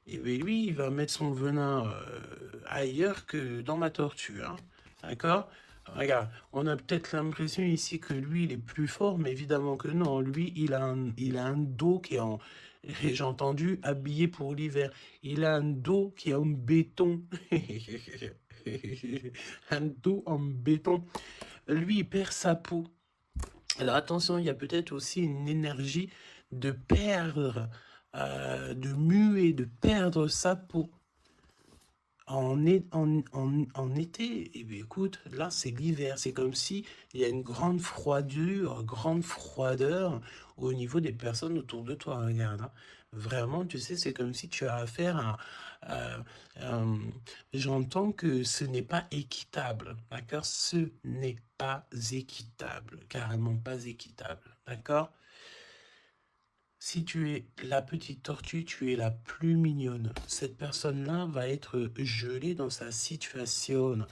et bien lui, il va mettre son venin ailleurs que dans ma tortue, hein, d'accord? Regarde, on a peut-être l'impression ici que lui, il est plus fort, mais évidemment que non. Lui, il a un dos qui est en, j'ai entendu, habillé pour l'hiver. Il a un dos qui est en béton. Un dos en béton. Lui, il perd sa peau. Alors attention, il y a peut-être aussi une énergie de perdre, de muer, de perdre sa peau. En été, eh bien, écoute, là c'est l'hiver, c'est comme si il y a une grande froideur au niveau des personnes autour de toi, regarde. Hein. Vraiment, tu sais, c'est comme si tu as affaire j'entends que ce n'est pas équitable, d'accord? Ce n'est pas équitable, carrément pas équitable, d'accord? Si tu es la petite tortue, tu es la plus mignonne. Cette personne-là va être gelée dans sa situation.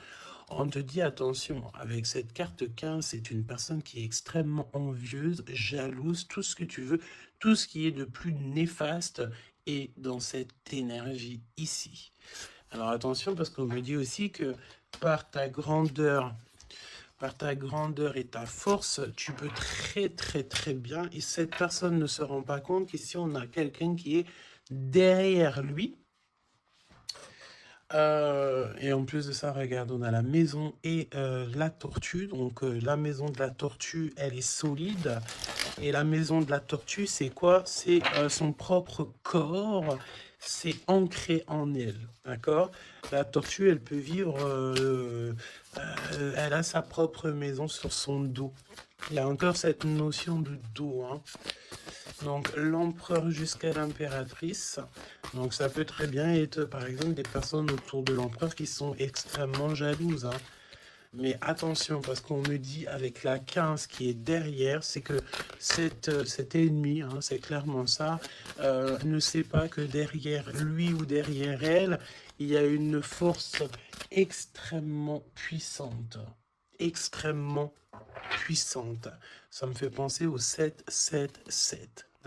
On te dit attention, avec cette carte 15, c'est une personne qui est extrêmement envieuse, jalouse, tout ce que tu veux, tout ce qui est de plus néfaste est dans cette énergie ici. Alors attention, parce qu'on me dit aussi que par ta grandeur et ta force, tu peux très bien, et cette personne ne se rend pas compte qu'ici on a quelqu'un qui est derrière lui. Et en plus de ça, regarde, on a la maison et la tortue. Donc la maison de la tortue, elle est solide. Et la maison de la tortue, c'est quoi? C'est son propre corps. C'est ancré en elle, d'accord? La tortue, elle peut vivre, elle a sa propre maison sur son dos. Il y a encore cette notion de dos, hein. Donc l'empereur jusqu'à l'impératrice. Donc ça peut très bien être par exemple des personnes autour de l'empereur qui sont extrêmement jalouses. Hein. Mais attention, parce qu'on me dit avec la 15 qui est derrière, c'est que cet ennemi, hein, c'est clairement ça, ne sait pas que derrière lui ou derrière elle, il y a une force extrêmement puissante. Extrêmement puissante. Ça me fait penser au 7-7-7.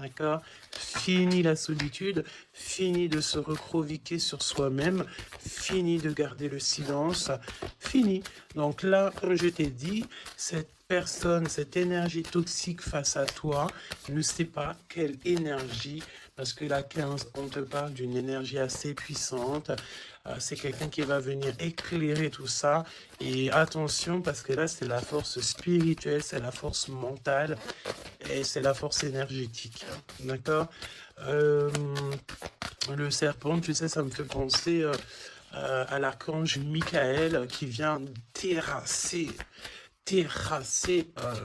D'accord? Fini la solitude, fini de se recroqueviller sur soi-même, fini de garder le silence, fini. Donc là, comme je t'ai dit, cette personne, cette énergie toxique face à toi, ne sait pas quelle énergie, parce que la 15, on te parle d'une énergie assez puissante. C'est quelqu'un qui va venir éclairer tout ça. Et attention, parce que là, c'est la force spirituelle, c'est la force mentale et c'est la force énergétique. D'accord? Le serpent, tu sais, ça me fait penser à l'archange Michael qui vient terrasser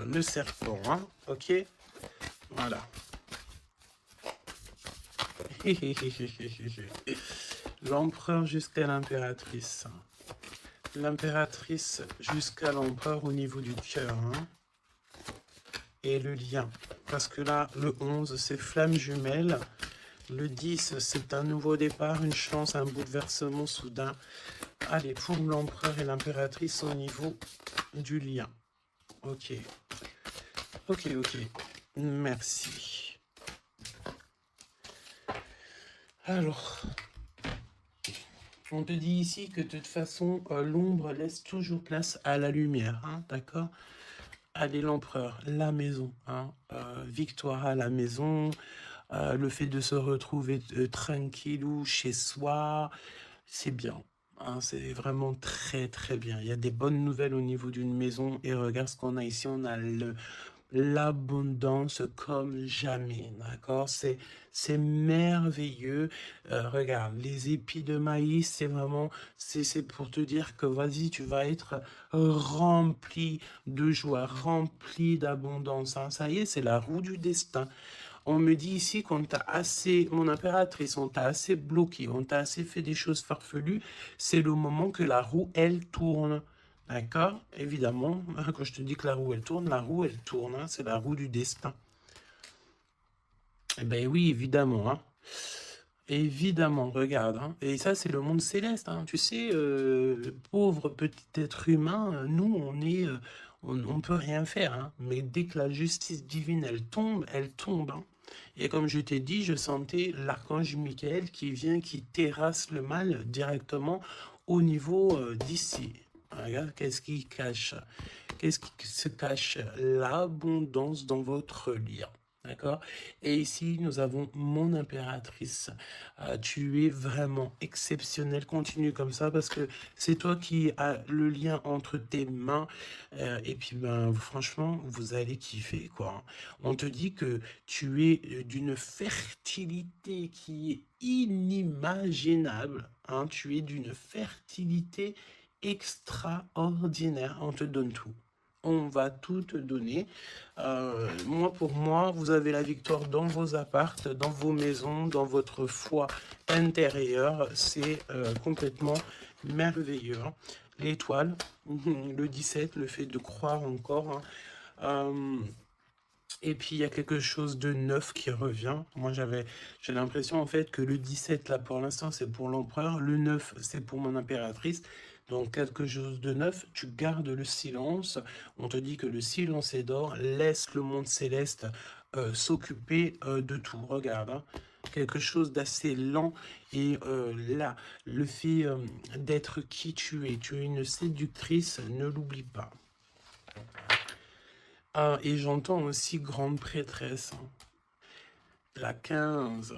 le serpent. Hein? Ok? Voilà. L'empereur jusqu'à l'impératrice. L'impératrice jusqu'à l'empereur au niveau du cœur. Hein? Et le lien. Parce que là, le 11, c'est flamme jumelle. Le 10, c'est un nouveau départ, une chance, un bouleversement soudain. Allez, pour l'empereur et l'impératrice au niveau du lien. Ok. Ok, ok. Merci. Alors, on te dit ici que de toute façon, l'ombre laisse toujours place à la lumière. Hein, d'accord? Allez, l'empereur, la maison. Hein, victoire à la maison. Le fait de se retrouver tranquillou chez soi, c'est bien. Hein, c'est vraiment très très bien. Il y a des bonnes nouvelles au niveau d'une maison. Et regarde ce qu'on a ici. On a l'abondance comme jamais. D'accord? C'est merveilleux. Regarde, les épis de maïs, c'est vraiment, c'est pour te dire que vas-y, tu vas être rempli de joie, rempli d'abondance. Hein. Ça y est, c'est la roue du destin. On me dit ici qu'on t'a assez, mon impératrice, on t'a assez bloqué, on t'a assez fait des choses farfelues. C'est le moment que la roue, elle tourne. D'accord? Évidemment, quand je te dis que la roue, elle tourne, hein, c'est la roue du destin. Eh ben oui, évidemment. Hein. Évidemment, regarde. Hein. Et ça, c'est le monde céleste. Hein. Tu sais, pauvre petit être humain, nous, on est... on peut rien faire. Hein. Mais dès que la justice divine, elle tombe, elle tombe. Hein. Et comme je t'ai dit, je sentais l'archange Michael qui vient, qui terrasse le mal directement au niveau d'ici. Regarde, qu'est-ce qui cache? Qu'est-ce qui se cache? L'abondance dans votre lien. D'accord? Et ici, nous avons mon impératrice. Tu es vraiment exceptionnel. Continue comme ça parce que c'est toi qui as le lien entre tes mains. Et puis, ben, franchement, vous allez kiffer, quoi. On te dit que tu es d'une fertilité qui est inimaginable. Hein? Tu es d'une fertilité extraordinaire. On te donne tout. On va tout te donner. Moi, pour moi, vous avez la victoire dans vos appartes, dans vos maisons, dans votre foi intérieure. C'est complètement merveilleux. Hein. L'étoile, le 17, le fait de croire encore. Hein. Et puis, il y a quelque chose de neuf qui revient. Moi, j'ai l'impression, en fait, que le 17, là, pour l'instant, c'est pour l'empereur. Le 9, c'est pour mon impératrice. Donc, quelque chose de neuf. Tu gardes le silence. On te dit que le silence est d'or. Laisse le monde céleste s'occuper de tout. Regarde, hein. Quelque chose d'assez lent. Et là, le fait d'être qui tu es une séductrice, ne l'oublie pas. Ah, et j'entends aussi grande prêtresse. Hein. La 15,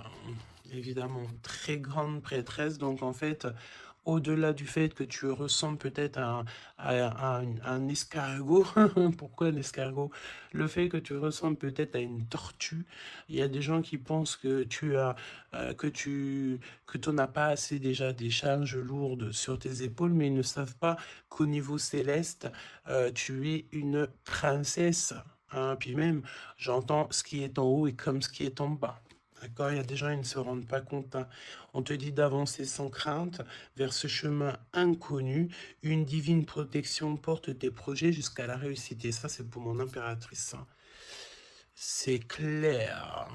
évidemment, très grande prêtresse. Donc, en fait, au-delà du fait que tu ressembles peut-être à un escargot, pourquoi un escargot? Le fait que tu ressembles peut-être à une tortue. Il y a des gens qui pensent que tu n'as pas assez déjà des charges lourdes sur tes épaules, mais ils ne savent pas qu'au niveau céleste, tu es une princesse. Hein. Puis même, j'entends ce qui est en haut et comme ce qui est en bas. D'accord? Il y a des gens, ils ne se rendent pas compte. Hein. On te dit d'avancer sans crainte vers ce chemin inconnu. Une divine protection porte tes projets jusqu'à la réussite. Et ça, c'est pour mon impératrice. Hein. C'est clair.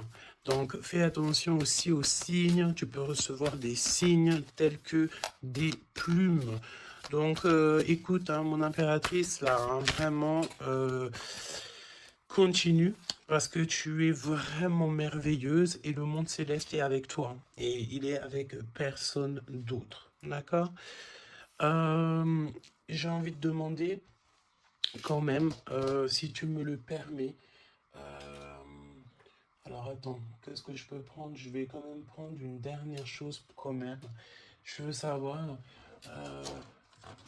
Donc, fais attention aussi aux signes. Tu peux recevoir des signes tels que des plumes. Donc, écoute, hein, mon impératrice, là, hein, vraiment... Continue, parce que tu es vraiment merveilleuse et le monde céleste est avec toi. Et il est avec personne d'autre. D'accord? Euh, j'ai envie de demander quand même, si tu me le permets. euh, alors attends, qu'est-ce que je peux prendre? Je vais quand même prendre une dernière chose quand même. Je veux savoir euh,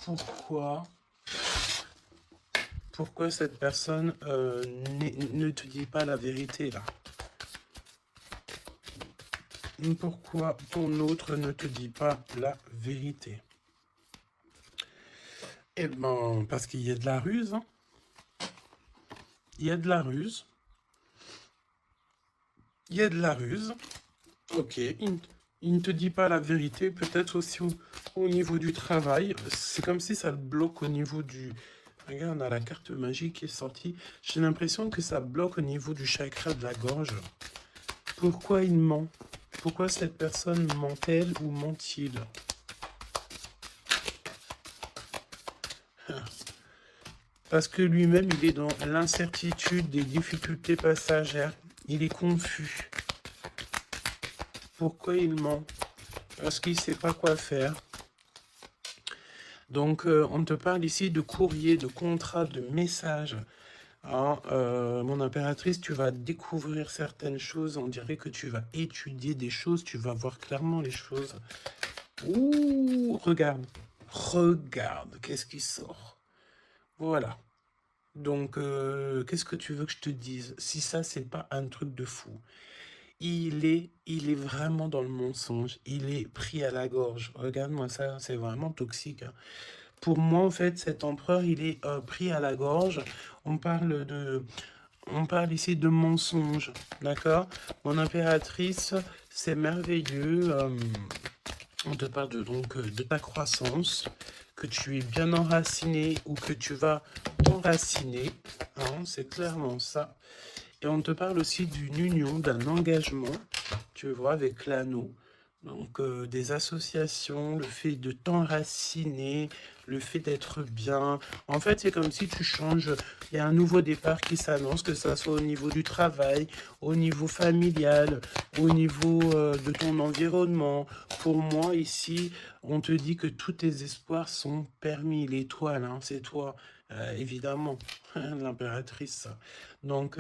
pourquoi, pourquoi cette personne ne te dit pas la vérité là. Pourquoi ton autre ne te dit pas la vérité? Eh ben, parce qu'il y a de la ruse. Hein. Il y a de la ruse. Il y a de la ruse. Ok. Il ne te dit pas la vérité. Peut-être aussi au niveau du travail. C'est comme si ça le bloque au niveau du... Regarde, on a la carte magique qui est sortie. J'ai l'impression que ça bloque au niveau du chakra de la gorge. Pourquoi il ment? Pourquoi cette personne ment-elle ou ment-il? Parce que lui-même, il est dans l'incertitude des difficultés passagères. Il est confus. Pourquoi il ment? Parce qu'il ne sait pas quoi faire. Donc, on te parle ici de courrier, de contrat, de message. Hein, mon impératrice, tu vas découvrir certaines choses. On dirait que tu vas étudier des choses. Tu vas voir clairement les choses. Ouh, regarde. Regarde, qu'est-ce qui sort? Voilà. Donc, qu'est-ce que tu veux que je te dise? Si ça, c'est pas un truc de fou. Il est vraiment dans le mensonge. Il est pris à la gorge. Regarde-moi ça, c'est vraiment toxique. Hein. Pour moi, en fait, cet empereur, il est pris à la gorge. On parle on parle ici de mensonge, d'accord? Mon impératrice, c'est merveilleux. On te parle de ta croissance, que tu es bien enraciné ou que tu vas t'enraciner. Hein, c'est clairement ça. Et on te parle aussi d'une union, d'un engagement, tu vois, avec l'anneau. Donc, des associations, le fait de t'enraciner, le fait d'être bien. En fait, c'est comme si tu changes. Il y a un nouveau départ qui s'annonce, que ça soit au niveau du travail, au niveau familial, au niveau de ton environnement. Pour moi, ici, on te dit que tous tes espoirs sont permis. L'étoile, hein, c'est toi, évidemment, l'impératrice. Donc,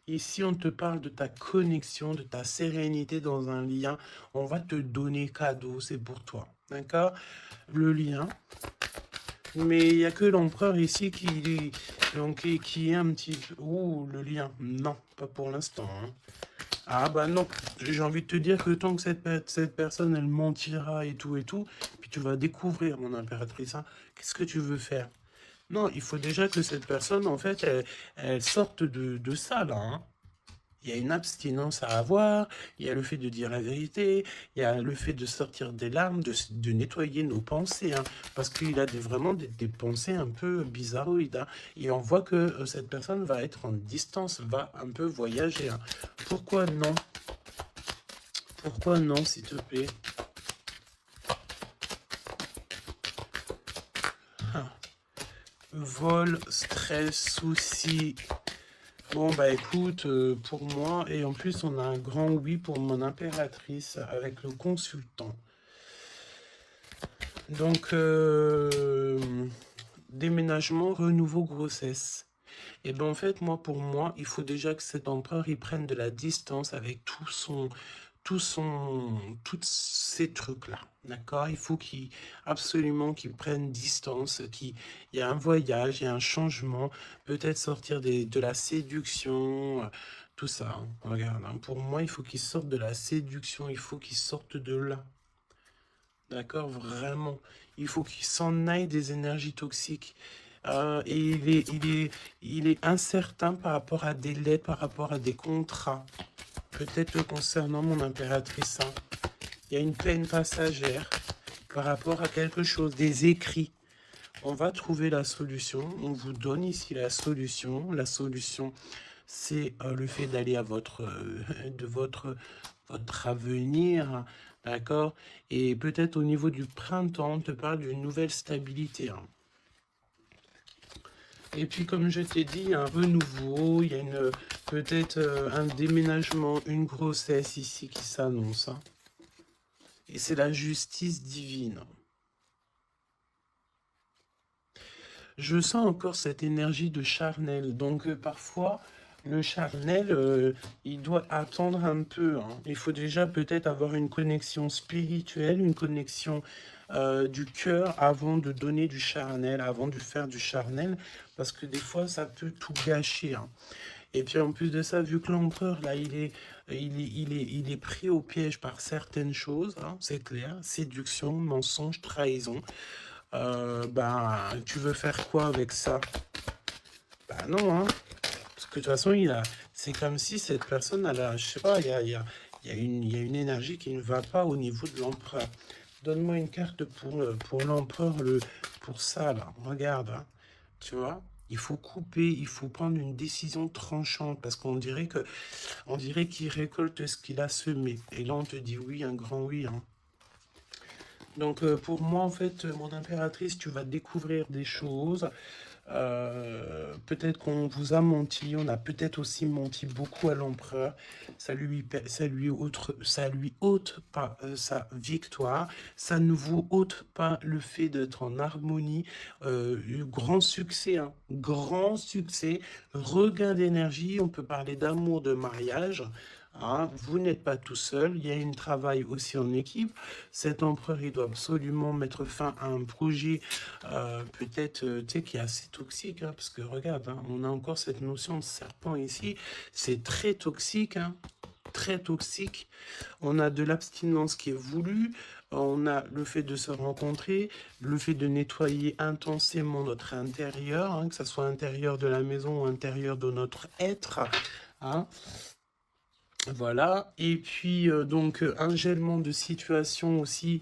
ici, on te parle de ta connexion, de ta sérénité dans un lien. On va te donner cadeau, c'est pour toi. D'accord? Le lien. Mais il n'y a que l'empereur ici qui est un petit peu... Ouh, le lien. Non, pas pour l'instant. Hein. Ah bah non, j'ai envie de te dire que tant que cette personne, elle mentira et tout, puis tu vas découvrir, mon impératrice, hein, qu'est-ce que tu veux faire? Non, il faut déjà que cette personne, en fait, elle sorte de ça, là. Hein. Il y a une abstinence à avoir, il y a le fait de dire la vérité, il y a le fait de sortir des larmes, de nettoyer nos pensées, hein, parce qu'il a vraiment des pensées un peu bizarroïdes. Hein, et on voit que cette personne va être en distance, va un peu voyager. Hein. Pourquoi non? Pourquoi non, s'il te plaît? Ah. Vol, stress, soucis. Bon, bah écoute, pour moi, et en plus, on a un grand oui pour mon impératrice avec le consultant. Donc, déménagement, renouveau, grossesse. Et ben en fait, pour moi, il faut déjà que cet empereur, il prenne de la distance avec tous ces trucs-là. D'accord? Il faut absolument qu'il prenne distance, il y a un voyage, il y a un changement, peut-être sortir de la séduction, tout ça. Hein. Regarde, hein, pour moi, il faut qu'il sorte de la séduction, il faut qu'il sorte de là. D'accord? Vraiment. Il faut qu'il s'en aille des énergies toxiques. Et il est incertain par rapport à des lettres, par rapport à des contrats. Peut-être concernant mon impératrice. Hein. Il y a une peine passagère par rapport à quelque chose, des écrits. On va trouver la solution. On vous donne ici la solution. La solution, c'est le fait d'aller à votre avenir, d'accord? Et peut-être au niveau du printemps, on te parle d'une nouvelle stabilité. Hein. Et puis, comme je t'ai dit, un renouveau, il y a peut-être un déménagement, une grossesse ici qui s'annonce. Hein. Et c'est la justice divine. Je sens encore cette énergie de charnel. Donc, parfois, le charnel, il doit attendre un peu. Hein. Il faut déjà peut-être avoir une connexion spirituelle, une connexion du cœur avant de donner du charnel, avant de faire du charnel, parce que des fois, ça peut tout gâcher. Hein. Et puis en plus de ça, vu que l'empereur, là, il est pris au piège par certaines choses, hein, c'est clair, séduction, mensonge, trahison, tu veux faire quoi avec ça? Bah non, hein, parce que de toute façon, c'est comme si cette personne, je sais pas, il y a une énergie qui ne va pas au niveau de l'empereur. Donne-moi une carte pour l'empereur, pour ça, là, regarde, hein, tu vois? Il faut couper, il faut prendre une décision tranchante parce on dirait qu'il récolte ce qu'il a semé. Et là, on te dit oui, un grand oui. Hein. Donc, pour moi, en fait, mon impératrice, tu vas découvrir des choses. Peut-être qu'on vous a menti, on a peut-être aussi menti beaucoup à l'empereur. Ça lui ôte pas sa victoire, ça ne vous ôte pas le fait d'être en harmonie. Grand succès, hein, grand succès, regain d'énergie. On peut parler d'amour, de mariage. Hein, vous n'êtes pas tout seul, il y a un travail aussi en équipe. Cet empereur, il doit absolument mettre fin à un projet peut-être tu sais, qui est assez toxique, hein, parce que regarde, hein, on a encore cette notion de serpent ici, c'est très toxique, hein, très toxique. On a de l'abstinence qui est voulue, on a le fait de se rencontrer, le fait de nettoyer intensément notre intérieur, hein, que ce soit intérieur de la maison ou intérieur de notre être. Hein. Voilà, et puis donc un gèlement de situation aussi,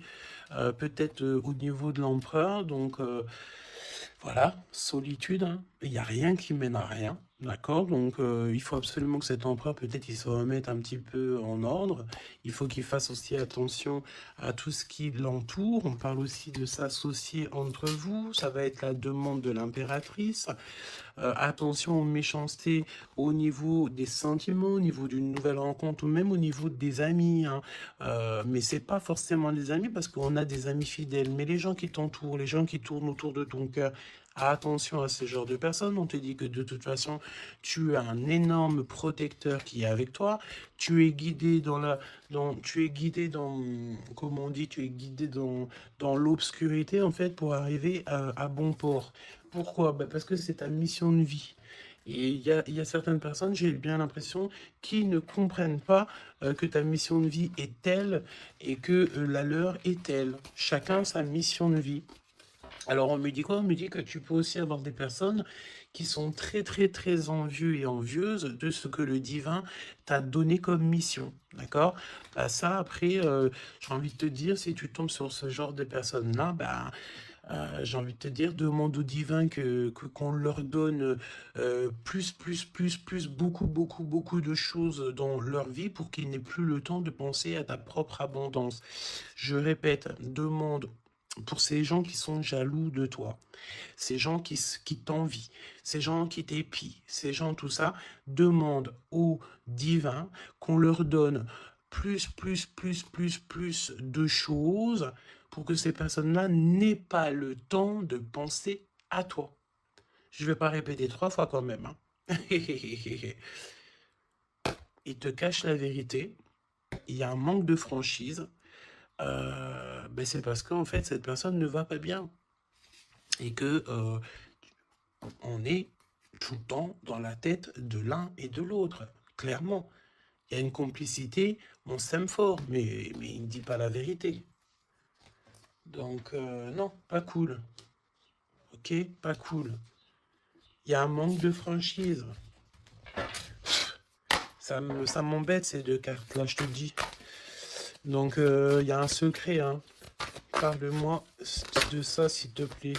peut-être au niveau de l'empereur, donc voilà, solitude, hein. Il n'y a rien qui mène à rien, d'accord? Donc il faut absolument que cet empereur, peut-être, il se remette un petit peu en ordre. Il faut qu'il fasse aussi attention à tout ce qui l'entoure. On parle aussi de s'associer entre vous. Ça va être la demande de l'impératrice. Attention aux méchancetés au niveau des sentiments, au niveau d'une nouvelle rencontre ou même au niveau des amis. Hein. Mais c'est pas forcément des amis parce qu'on a des amis fidèles. Mais les gens qui t'entourent, les gens qui tournent autour de ton cœur, attention à ce genre de personnes. On te dit que de toute façon, tu as un énorme protecteur qui est avec toi. Tu es guidé comment on dit, tu es guidé dans l'obscurité en fait pour arriver à bon port. Pourquoi? Parce que c'est ta mission de vie. Et il y a certaines personnes, j'ai bien l'impression, qui ne comprennent pas que ta mission de vie est telle et que la leur est telle. Chacun sa mission de vie. Alors on me dit quoi? On me dit que tu peux aussi avoir des personnes qui sont très très très envieux et envieuses de ce que le divin t'a donné comme mission. D'accord? Ça après, j'ai envie de te dire, si tu tombes sur ce genre de personnes-là, j'ai envie de te dire, demande au divin qu'on leur donne beaucoup, beaucoup, beaucoup de choses dans leur vie pour qu'ils n'aient plus le temps de penser à ta propre abondance. Je répète, demande pour ces gens qui sont jaloux de toi, ces gens qui t'envient, ces gens qui t'épient, ces gens, tout ça, demande au divin qu'on leur donne plus de choses pour que ces personnes-là n'aient pas le temps de penser à toi. Je ne vais pas répéter 3 fois quand même. Hein. Il te cache la vérité. Il y a un manque de franchise. C'est parce qu'en fait, cette personne ne va pas bien. Et que on est tout le temps dans la tête de l'un et de l'autre. Clairement. Il y a une complicité, on s'aime fort, mais il ne dit pas la vérité. Donc, non, pas cool. Ok, pas cool. Il y a un manque de franchise. Ça m'embête ces 2 cartes-là, je te dis. Donc, il y a un secret. Hein. Parle-moi de ça, s'il te plaît.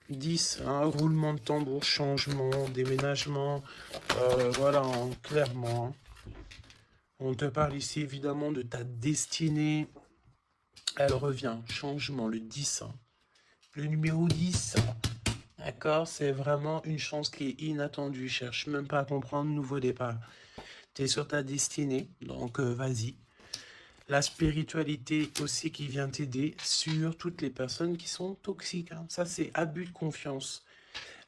10, hein, roulement de tambour, changement, déménagement. Voilà, hein, clairement. Hein. On te parle ici, évidemment, de ta destinée. Elle revient, changement, le 10. Hein. Le numéro 10. d'accord? C'est vraiment une chance qui est inattendue. Cherche même pas à comprendre, nouveau départ. Tu es sur ta destinée, donc vas-y. La spiritualité aussi qui vient t'aider sur toutes les personnes qui sont toxiques, hein. Ça, c'est abus de confiance.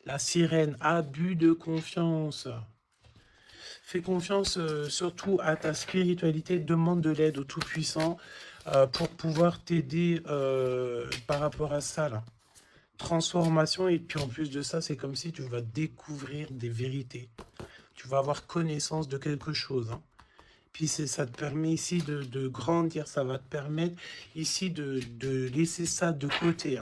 La sirène, abus de confiance. Fais confiance surtout à ta spiritualité, demande de l'aide au Tout-Puissant pour pouvoir t'aider par rapport à ça, là. Transformation, et puis en plus de ça, c'est comme si tu vas découvrir des vérités. Tu vas avoir connaissance de quelque chose, hein. Puis ça te permet ici de grandir, ça va te permettre ici de laisser ça de côté, hein.